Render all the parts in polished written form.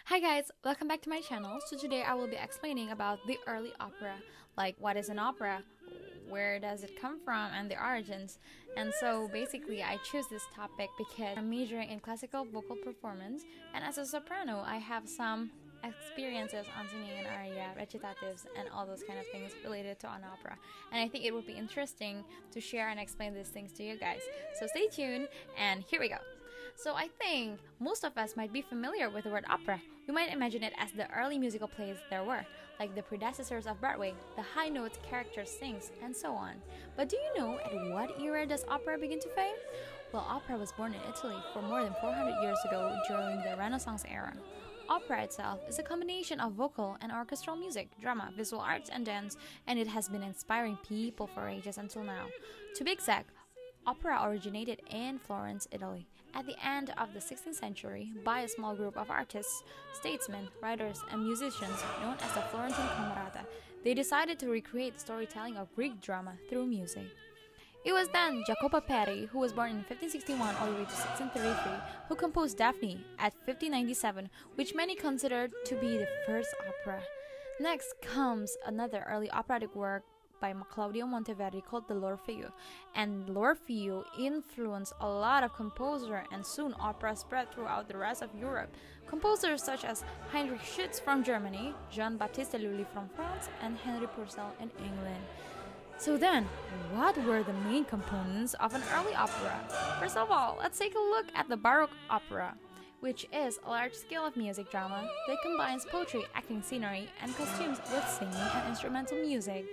Hi guys, welcome back to my channel. So today I will be explaining about the early opera, like what is an opera, where does it come from, and the origins. And so basically I choose this topic because I'm majoring in classical vocal performance, and as a soprano I have some experiences on singing an aria, recitatives, and all those kind of things related to an opera. And I think it would be interesting to share and explain these things to you guys. So stay tuned, and here we go. So I think most of us might be familiar with the word opera. We might imagine it as the early musical plays there were, like the predecessors of Broadway, the high notes characters sings, and so on. But do you know at what era does opera begin to fame? Well, opera was born in Italy for more than 400 years ago during the Renaissance era. Opera itself is a combination of vocal and orchestral music, drama, visual arts, and dance, and it has been inspiring people for ages until now. To be exact, opera originated in Florence, Italy, at the end of the 16th century by a small group of artists, statesmen, writers, and musicians known as the Florentine Camerata. They decided to recreate the storytelling of Greek drama through music. It was then Jacopo Peri, who was born in 1561 all the way to 1633, who composed Daphne at 1597, which many considered to be the first opera. Next comes another early operatic work by Claudio Monteverdi called the L'Orfeo, and L'Orfeo influenced a lot of composers, and soon opera spread throughout the rest of Europe. Composers such as Heinrich Schütz from Germany, Jean-Baptiste Lully from France, and Henry Purcell in England. So then, what were the main components of an early opera? First of all, let's take a look at the Baroque opera, which is a large scale of music drama that combines poetry, acting, scenery, and costumes with singing and instrumental music.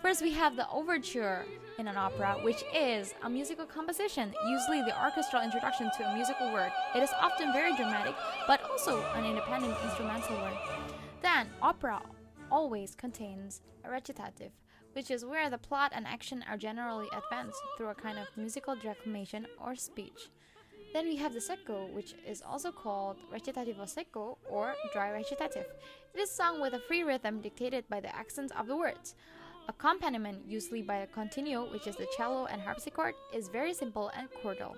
First, we have the overture in an opera, which is a musical composition, usually the orchestral introduction to a musical work. It is often very dramatic, but also an independent instrumental work. Then, opera always contains a recitative, which is where the plot and action are generally advanced through a kind of musical declamation or speech. Then we have the secco, which is also called recitativo secco or dry recitative. It is sung with a free rhythm dictated by the accents of the words. Accompaniment, usually by a continuo, which is the cello and harpsichord, is very simple and chordal.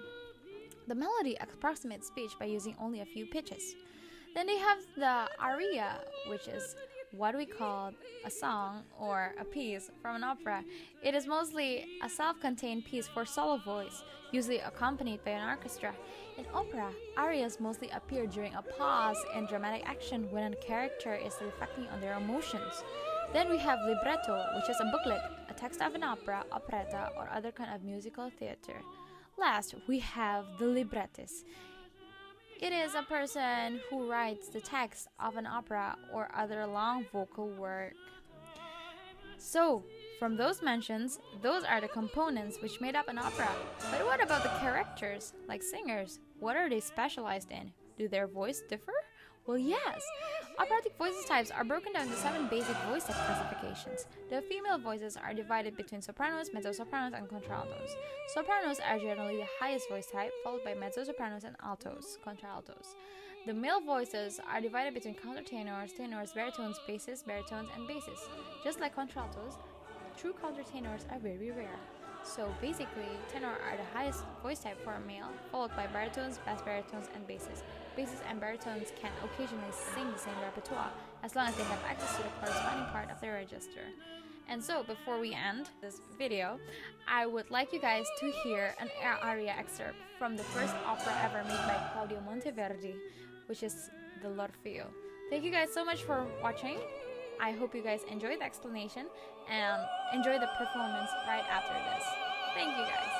The melody approximates speech by using only a few pitches. Then they have the aria, which is what we call a song or a piece from an opera. It is mostly a self-contained piece for solo voice, usually accompanied by an orchestra. In opera, arias mostly appear during a pause in dramatic action when a character is reflecting on their emotions. Then we have libretto, which is a booklet, a text of an opera, operetta, or other kind of musical theater. Last, we have the librettist. It is a person who writes the text of an opera or other long vocal work. So, from those mentions, those are the components which made up an opera. But what about the characters, like singers? What are they specialized in? Do their voice differ? Well, yes. Operatic voices types are broken down into 7 basic voice type classifications. The female voices are divided between sopranos, mezzo-sopranos, and contraltos. Sopranos are generally the highest voice type, followed by mezzo-sopranos and altos, contraltos. The male voices are divided between countertenors, tenors, baritones, basses, baritones, and basses. Just like contraltos, true countertenors are very rare. So basically, tenor are the highest voice type for a male, followed by baritones, bass baritones, and basses. Basses and baritones can occasionally sing the same repertoire, as long as they have access to the corresponding part of their register. And so, before we end this video, I would like you guys to hear an aria excerpt from the first opera ever made by Claudio Monteverdi, which is the L'Orfeo. Thank you guys so much for watching. I hope you guys enjoyed the explanation and enjoy the performance right after this. Thank you guys.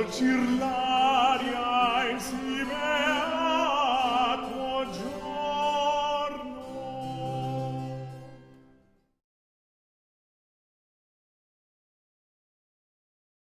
Dolcir la